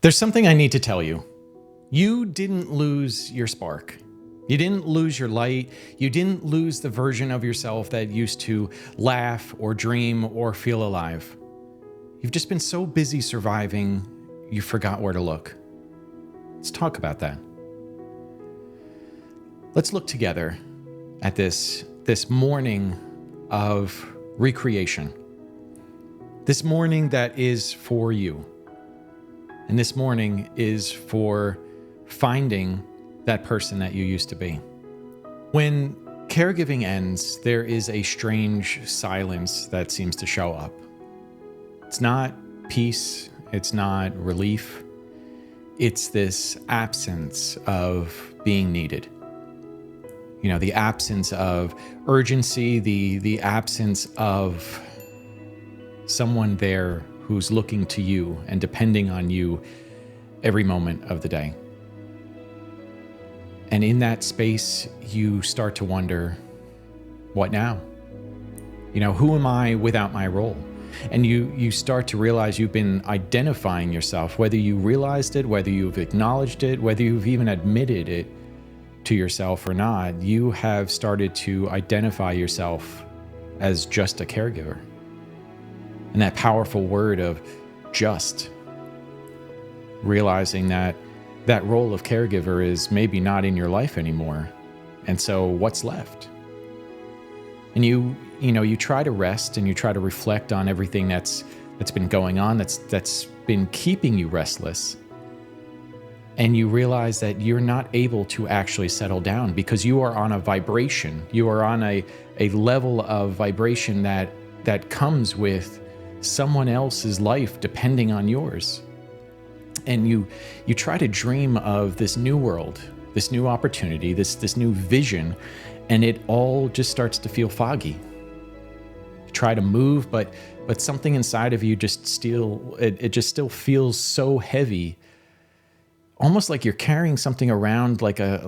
There's something I need to tell you. You didn't lose your spark. You didn't lose your light. You didn't lose the version of yourself that used to laugh or dream or feel alive. You've just been so busy surviving, you forgot where to look. Let's talk about that. Let's look together at this morning of recreation. This morning that is for you. And this morning is for finding that person that you used to be. When caregiving ends, there is a strange silence that seems to show up. It's not peace, it's not relief. It's this absence of being needed. You know, the absence of urgency, the absence of someone there who's looking to you and depending on you every moment of the day. And in that space, you start to wonder, what now? You know, who am I without my role? And you start to realize you've been identifying yourself, whether you realized it, whether you've acknowledged it, whether you've even admitted it to yourself or not, you have started to identify yourself as just a caregiver. And that powerful word of just, realizing that that role of caregiver is maybe not in your life anymore. And so what's left? And you try to rest and you try to reflect on everything that's been going on, that's been keeping you restless. And you realize that you're not able to actually settle down because you are on a vibration. You are on a level of vibration that comes with someone else's life depending on yours. And you try to dream of this new world, this new opportunity, this new vision, and it all just starts to feel foggy. You try to move, but something inside of you just still feels so heavy, almost like you're carrying something around like a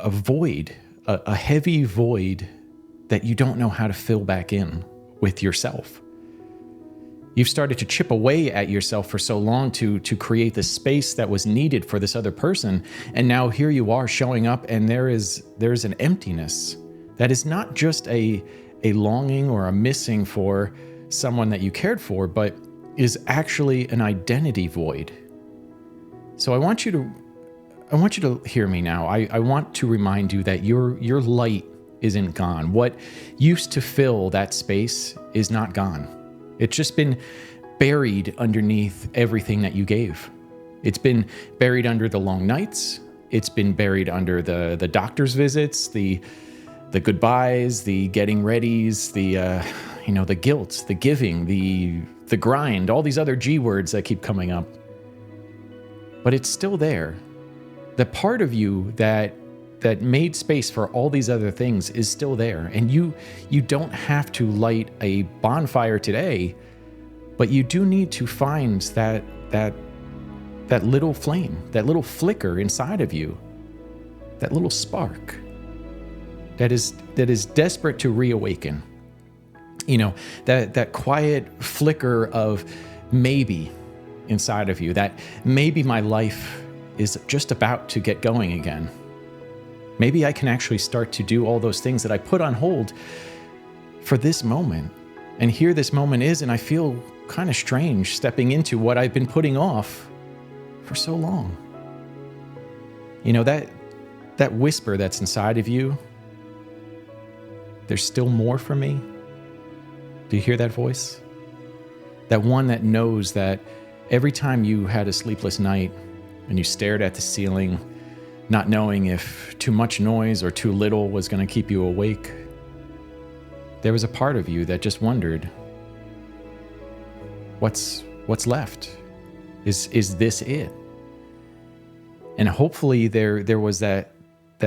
void, a heavy void that you don't know how to fill back in with yourself. You've started to chip away at yourself for so long to create the space that was needed for this other person. And now here you are showing up and there's an emptiness that is not just a longing or a missing for someone that you cared for, but is actually an identity void. So I want you to hear me now. I want to remind you that your light isn't gone. What used to fill that space is not gone. It's just been buried underneath everything that you gave. It's been buried under the long nights. It's been buried under the doctor's visits, the goodbyes, the getting readies, the guilt, the giving, the grind, all these other G words that keep coming up. But it's still there. The part of you that made space for all these other things is still there. And you don't have to light a bonfire today, but you do need to find that little flame, that little flicker inside of you, that little spark that is desperate to reawaken. You know, that quiet flicker of maybe inside of you, that maybe my life is just about to get going again. Maybe I can actually start to do all those things that I put on hold for this moment. And here this moment is, and I feel kind of strange stepping into what I've been putting off for so long. You know, that whisper that's inside of you, there's still more for me. Do you hear that voice? That one that knows that every time you had a sleepless night and you stared at the ceiling, not knowing if too much noise or too little was going to keep you awake, there was a part of you that just wondered, what's left? Is this it? And hopefully there was that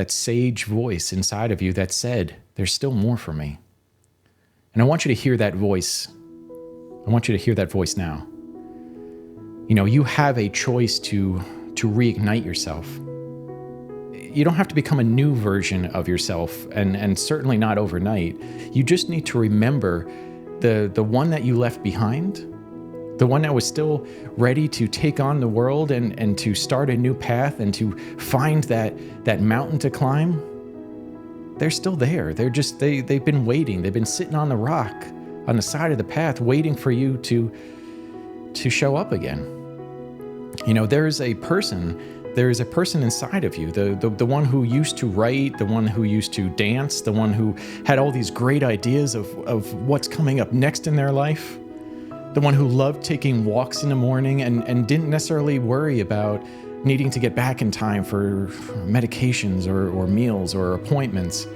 sage voice inside of you that said, there's still more for me. And I want you to hear that voice. I want you to hear that voice now. You know, you have a choice to reignite yourself. You don't have to become a new version of yourself, and certainly not overnight. You just need to remember the one that you left behind the one that was still ready to take on the world and to start a new path and to find that mountain to climb, they're still there. They've been waiting. They've been sitting on the rock on the side of the path waiting for you to show up again. There is a person inside of you, the one who used to write, the one who used to dance, the one who had all these great ideas of what's coming up next in their life, the one who loved taking walks in the morning and didn't necessarily worry about needing to get back in time for medications or meals or appointments,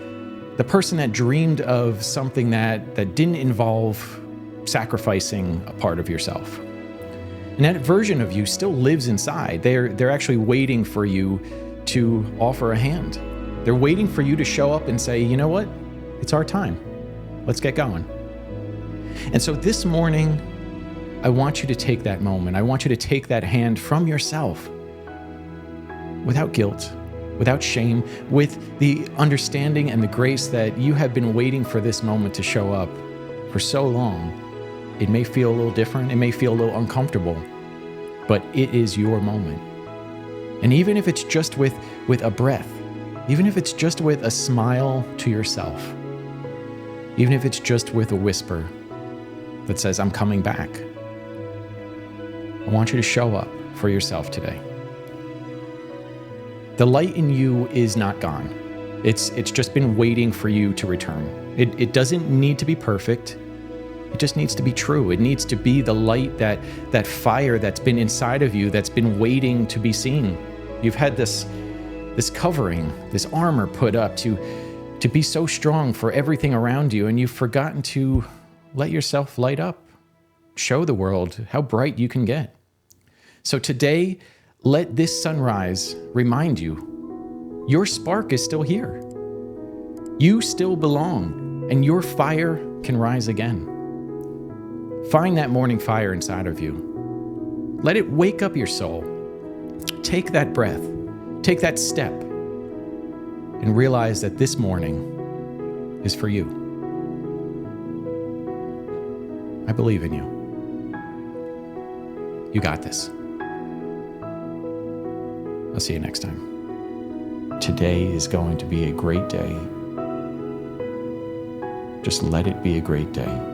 the person that dreamed of something that didn't involve sacrificing a part of yourself. And that version of you still lives inside. They're actually waiting for you to offer a hand. They're waiting for you to show up and say, you know what? It's our time. Let's get going. And so this morning, I want you to take that moment. I want you to take that hand from yourself without guilt, without shame, with the understanding and the grace that you have been waiting for this moment to show up for so long. It may feel a little different. It may feel a little uncomfortable, but it is your moment. And even if it's just with a breath, even if it's just with a smile to yourself, even if it's just with a whisper that says, I'm coming back, I want you to show up for yourself today. The light in you is not gone. It's just been waiting for you to return. It doesn't need to be perfect. It just needs to be true. It needs to be the light, that fire that's been inside of you, that's been waiting to be seen. You've had this covering, this armor put up to be so strong for everything around you, and you've forgotten to let yourself light up. Show the world how bright you can get. So today, let this sunrise remind you, your spark is still here. You still belong, and your fire can rise again. Find that morning fire inside of you. Let it wake up your soul. Take that breath, take that step, and realize that this morning is for you. I believe in you. You got this. I'll see you next time. Today is going to be a great day. Just let it be a great day.